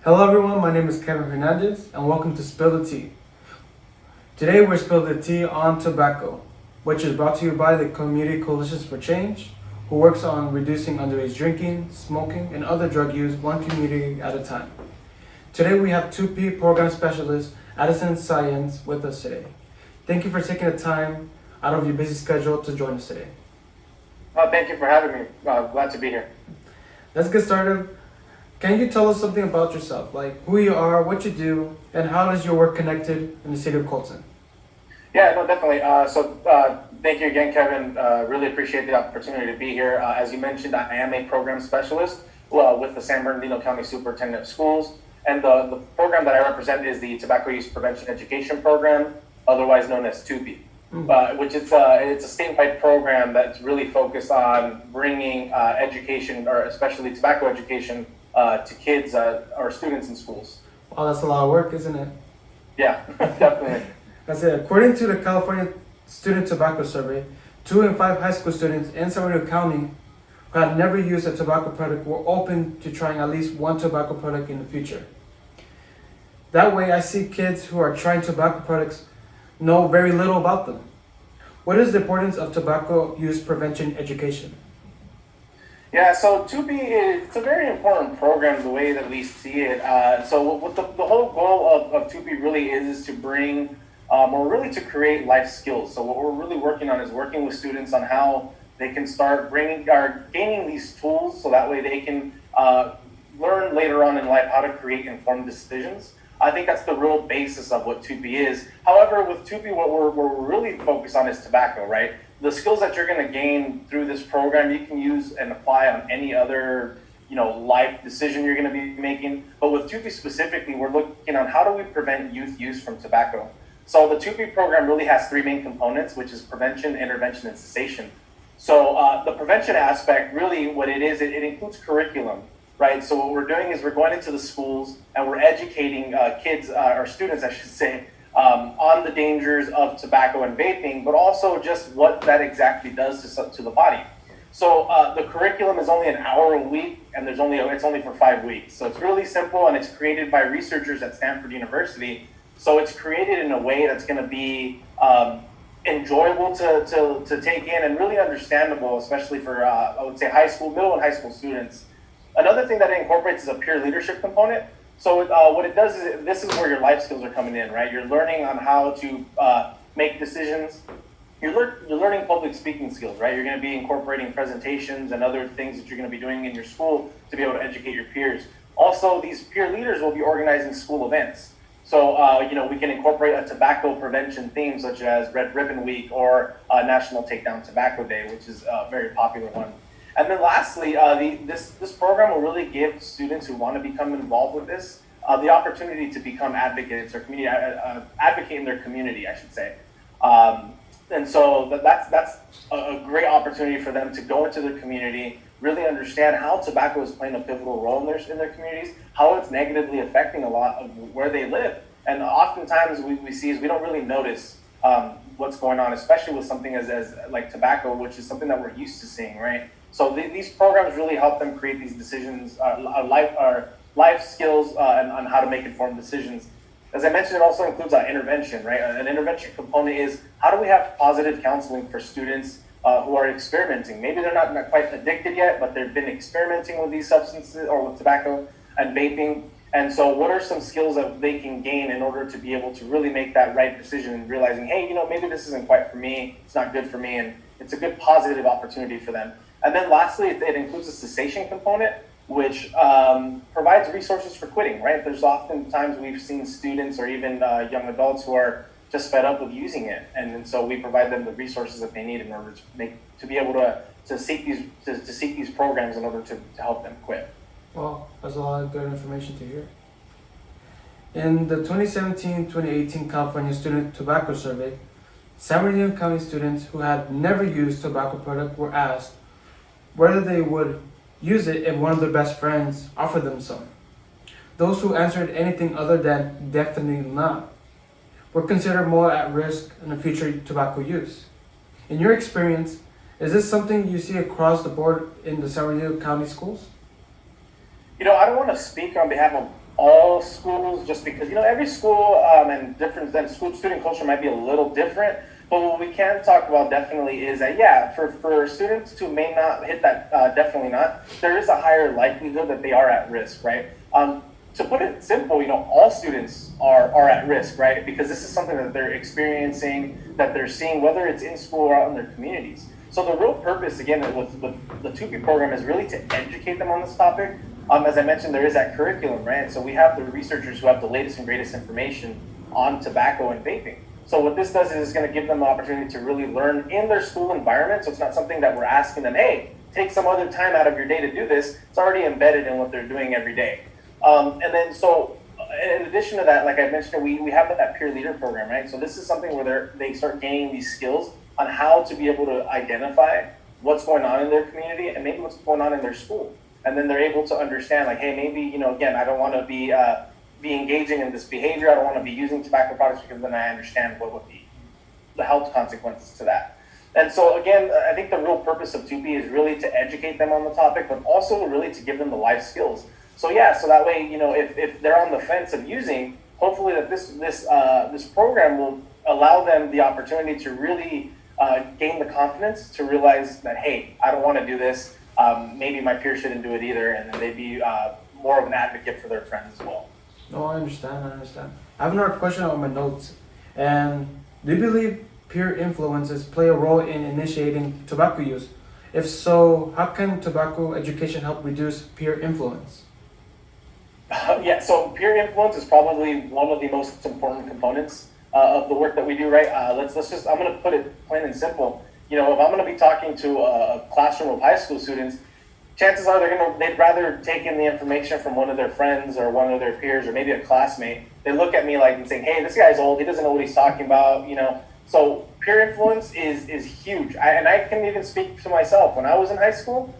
Hello everyone, my name is Kevin Hernandez and welcome to Spill the Tea. Today we're spilling the tea on tobacco, which is brought to you by the Community Coalitions for Change, who works on reducing underage drinking, smoking, and other drug use one community at a time. Today we have 2P program specialist Addison Science with us today. Thank you for taking the time out of your busy schedule to join us today. Thank you for having me. Glad to be here. Let's get started. Can you tell us something about yourself, like who you are, what you do, and how does your work connected in the city of Colton? Yeah, no, definitely. Thank you again, Kevin. Really appreciate the opportunity to be here. As you mentioned, I am a program specialist with the San Bernardino County Superintendent of Schools. And the program that I represent is the Tobacco Use Prevention Education Program, otherwise known as 2P, which it's a statewide program that's really focused on bringing education, or especially tobacco education, to kids or students in schools. Wow, that's a lot of work, isn't it? Yeah, definitely. That's it. According to the California Student Tobacco Survey, 2 in 5 high school students in San Bernardino County who had never used a tobacco product were open to trying at least one tobacco product in the future. That way, I see kids who are trying tobacco products know very little about them. What is the importance of tobacco use prevention education? Yeah, so 2B, it's a very important program the way that we see it. So what the whole goal of 2B really is to bring, or really to create life skills. So what we're really working on is working with students on how they can start gaining these tools so that way they can learn later on in life how to create informed decisions. I think that's the real basis of what 2B is. However, with 2B, what we're really focused on is tobacco, right? The skills that you're going to gain through this program, you can use and apply on any other, life decision you're going to be making. But with 2B specifically, we're looking on how do we prevent youth use from tobacco. So the 2B program really has 3 main components, which is prevention, intervention, and cessation. So the prevention aspect, really what it is, it includes curriculum, right? So what we're doing is we're going into the schools and we're educating kids, or students, I should say, on the dangers of tobacco and vaping, but also just what that exactly does to the body. So the curriculum is only an hour a week, and it's only for 5 weeks. So it's really simple, and it's created by researchers at Stanford University. So it's created in a way that's going to be enjoyable to take in and really understandable, especially for I would say middle and high school students. Another thing that it incorporates is a peer leadership component. So what it does is, this is where your life skills are coming in, right? You're learning on how to make decisions. You're learning public speaking skills, right? You're going to be incorporating presentations and other things that you're going to be doing in your school to be able to educate your peers. Also, these peer leaders will be organizing school events. So, we can incorporate a tobacco prevention theme, such as Red Ribbon Week or National Take Down Tobacco Day, which is a very popular one. And then lastly, this program will really give students who want to become involved with this the opportunity to become advocates or advocate in their community, I should say. And so that's a great opportunity for them to go into their community, really understand how tobacco is playing a pivotal role in their communities, how it's negatively affecting a lot of where they live. And oftentimes we see is we don't really notice what's going on, especially with something as like tobacco, which is something that we're used to seeing, right? So these programs really help them create these decisions, life skills, and on how to make informed decisions. As I mentioned, it also includes intervention, right? An intervention component is how do we have positive counseling for students who are experimenting? Maybe they're not quite addicted yet, but they've been experimenting with these substances or with tobacco and vaping. And so what are some skills that they can gain in order to be able to really make that right decision and realizing, hey, maybe this isn't quite for me, it's not good for me, and it's a good positive opportunity for them. And then lastly, it includes a cessation component, which provides resources for quitting, right? There's often times we've seen students or even young adults who are just fed up with using it. And so we provide them the resources that they need in order to be able to seek these programs in order to help them quit. Well, that's a lot of good information to hear. In the 2017-2018 California Student Tobacco Survey, San Bernardino County students who had never used tobacco product were asked whether they would use it if one of their best friends offered them some. Those who answered anything other than definitely not were considered more at risk in the future tobacco use. In your experience, is this something you see across the board in the San Bernardino County schools? I don't want to speak on behalf of all schools, just because every school and different then school student culture might be a little different. But what we can talk about definitely is that for students who may not hit that, definitely not. There is a higher likelihood that they are at risk, right? To put it simple, all students are at risk, right? Because this is something that they're experiencing, that they're seeing, whether it's in school or out in their communities. So the real purpose, again, with the 2P program is really to educate them on this topic. As I mentioned, there is that curriculum, right? So we have the researchers who have the latest and greatest information on tobacco and vaping. So what this does is it's going to give them the opportunity to really learn in their school environment. So it's not something that we're asking them, hey, take some other time out of your day to do this. It's already embedded in what they're doing every day. And then so in addition to that, like I mentioned, we have that peer leader program, right? So this is something where they start gaining these skills on how to be able to identify what's going on in their community and maybe what's going on in their school. And then they're able to understand, like, hey, maybe, again, I don't want to be engaging in this behavior. I don't want to be using tobacco products because then I understand what would be the health consequences to that. And so, again, I think the real purpose of 2P is really to educate them on the topic, but also really to give them the life skills. So, so that way, if they're on the fence of using, hopefully that this program will allow them the opportunity to really gain the confidence to realize that, hey, I don't want to do this. Maybe my peers shouldn't do it either, and then they'd be more of an advocate for their friends as well. No, I understand. I have another question on my notes. And do you believe peer influences play a role in initiating tobacco use? If so, how can tobacco education help reduce peer influence? So peer influence is probably one of the most important components of the work that we do, right? I'm going to put it plain and simple. If I'm going to be talking to a classroom of high school students, chances are they'd rather take in the information from one of their friends or one of their peers or maybe a classmate. They look at me like and saying, hey, this guy's old, he doesn't know what he's talking about, So peer influence is huge. And I can even speak to myself. When I was in high school,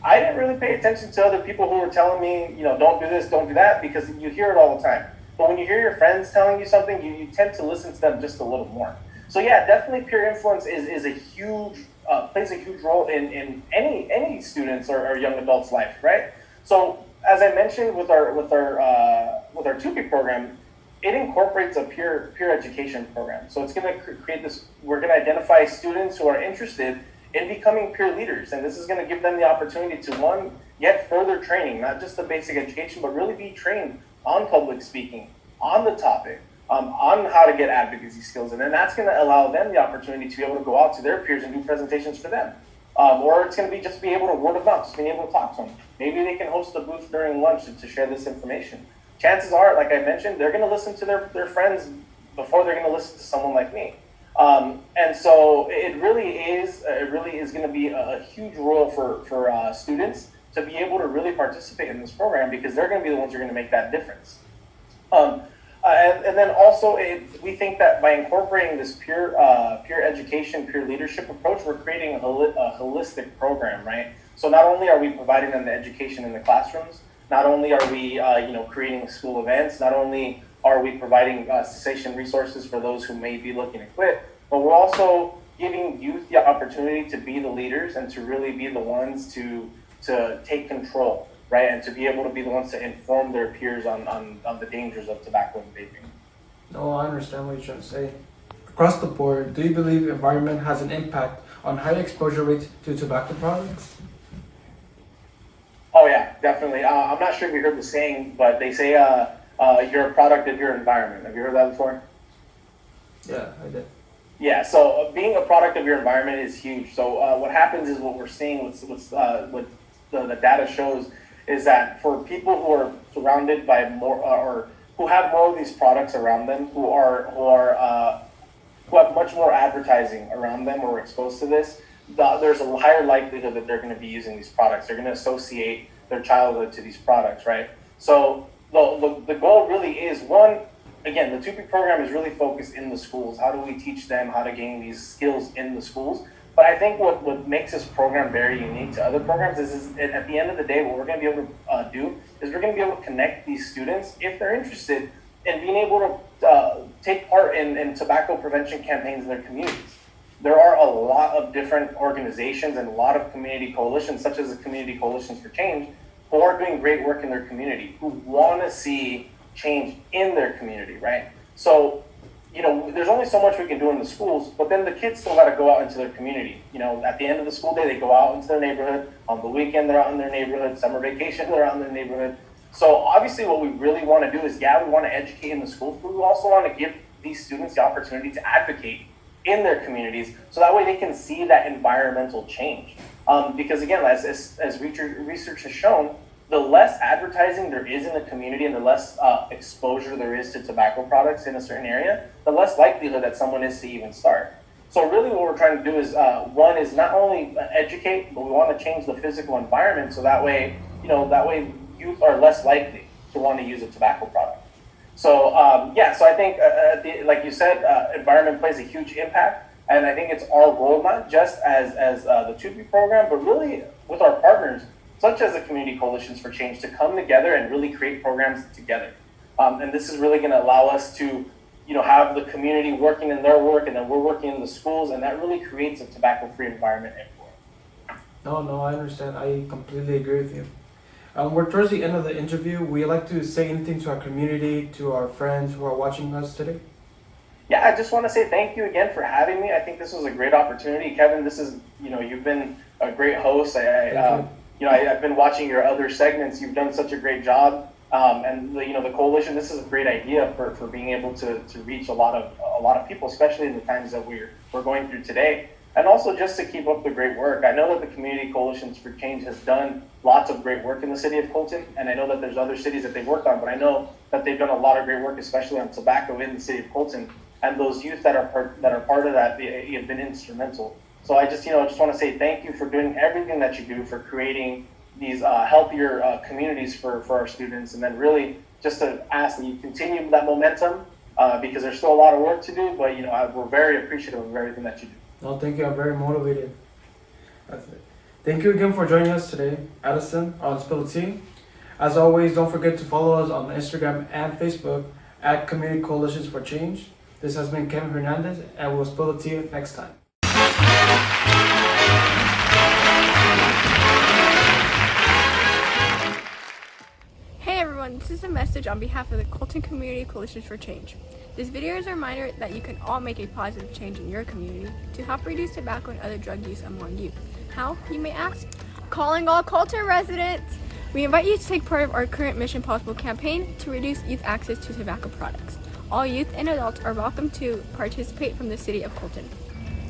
I didn't really pay attention to other people who were telling me, don't do this, don't do that, because you hear it all the time. But when you hear your friends telling you something, you tend to listen to them just a little more. So definitely peer influence is a huge plays a huge role in any students or young adult's life, right? So as I mentioned with our 2P program, it incorporates a peer education program. So it's going to create this. We're going to identify students who are interested in becoming peer leaders, and this is going to give them the opportunity to get further training, not just the basic education, but really be trained on public speaking, on the topic. On how to get advocacy skills, and then that's going to allow them the opportunity to be able to go out to their peers and do presentations for them. Or it's going to just be able to word of mouth, just being able to talk to them. Maybe they can host a booth during lunch to share this information. Chances are, like I mentioned, they're going to listen to their friends before they're going to listen to someone like me. And so it really is going to be a huge role for students to be able to really participate in this program, because they're going to be the ones who are going to make that difference. And then also, we think that by incorporating this peer education, peer leadership approach, we're creating a holistic program, right? So not only are we providing them the education in the classrooms, not only are we creating school events, not only are we providing cessation resources for those who may be looking to quit, but we're also giving youth the opportunity to be the leaders and to really be the ones to take control. Right, and to be able to be the ones to inform their peers on the dangers of tobacco and vaping. No, I understand what you're trying to say. Across the board, do you believe environment has an impact on high exposure rates to tobacco products? Oh yeah, definitely. I'm not sure if you heard the saying, but they say you're a product of your environment. Have you heard that before? Yeah, I did. Yeah, so being a product of your environment is huge. So what happens is what we're seeing, what the data shows, is that for people who are surrounded by more or who have more of these products around them, who have much more advertising around them or exposed to this, there's a higher likelihood that they're going to be using these products. They're going to associate their childhood to these products, right? So the goal really is, one, again, the 2P program is really focused in the schools. How do we teach them how to gain these skills in the schools? But I think what makes this program very unique to other programs is at the end of the day, what we're going to be able to do is we're going to be able to connect these students, if they're interested, in being able to take part in tobacco prevention campaigns in their communities. There are a lot of different organizations and a lot of community coalitions, such as the Community Coalitions for Change, who are doing great work in their community, who want to see change in their community, right? So, there's only so much we can do in the schools, but then the kids still got to go out into their community. At the end of the school day, they go out into their neighborhood. On the weekend, they're out in their neighborhood. Summer vacation, they're out in their neighborhood. So obviously what we really want to do is, we want to educate in the schools, but we also want to give these students the opportunity to advocate in their communities, so that way they can see that environmental change. Because again, as research has shown, the less advertising there is in the community and the less exposure there is to tobacco products in a certain area, the less likelihood that someone is to even start. So really what we're trying to do is, one is not only educate, but we want to change the physical environment, so that way, youth are less likely to want to use a tobacco product. So so I think, like you said, environment plays a huge impact, and I think it's our role, not just as the 2P program, but really with our partners, such as the Community Coalitions for Change, to come together and really create programs together. And this is really going to allow us to, have the community working in their work, and then we're working in the schools, and that really creates a tobacco-free environment everywhere. No, I understand. I completely agree with you. We're towards the end of the interview. Would you like to say anything to our community, to our friends who are watching us today? Yeah, I just want to say thank you again for having me. I think this was a great opportunity. Kevin, this is, you've been a great host. I've been watching your other segments. You've done such a great job. And the coalition, this is a great idea for being able to reach a lot of people, especially in the times that we're going through today. And also just to keep up the great work. I know that the Community Coalitions for Change has done lots of great work in the city of Colton, and I know that there's other cities that they've worked on, but I know that they've done a lot of great work, especially on tobacco in the city of Colton. And those youth that are part of that, they have been instrumental. So I just want to say thank you for doing everything that you do for creating these healthier communities for our students, and then really just to ask that you continue that momentum because there's still a lot of work to do, but we're very appreciative of everything that you do. No, thank you. I'm very motivated. That's it. Thank you again for joining us today, Addison, on Spill the Tea. As always, don't forget to follow us on Instagram and Facebook at Community Coalitions for Change. This has been Kevin Hernandez, and we'll spill the tea next time. Hey everyone, this is a message on behalf of the Colton Community Coalitions for Change. This video is a reminder that you can all make a positive change in your community to help reduce tobacco and other drug use among youth. How, you may ask? Calling all Colton residents! We invite you to take part of our current Mission Possible campaign to reduce youth access to tobacco products. All youth and adults are welcome to participate from the city of Colton.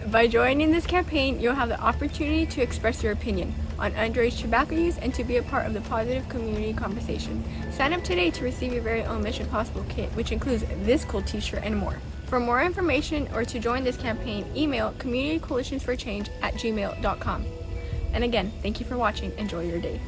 By joining this campaign, you'll have the opportunity to express your opinion on underage tobacco use and to be a part of the positive community conversation. Sign up today to receive your very own Mission Possible kit, which includes this cool t-shirt and more. For more information or to join this campaign, email communitycoalitionsforchange@gmail.com. And again, thank you for watching. Enjoy your day.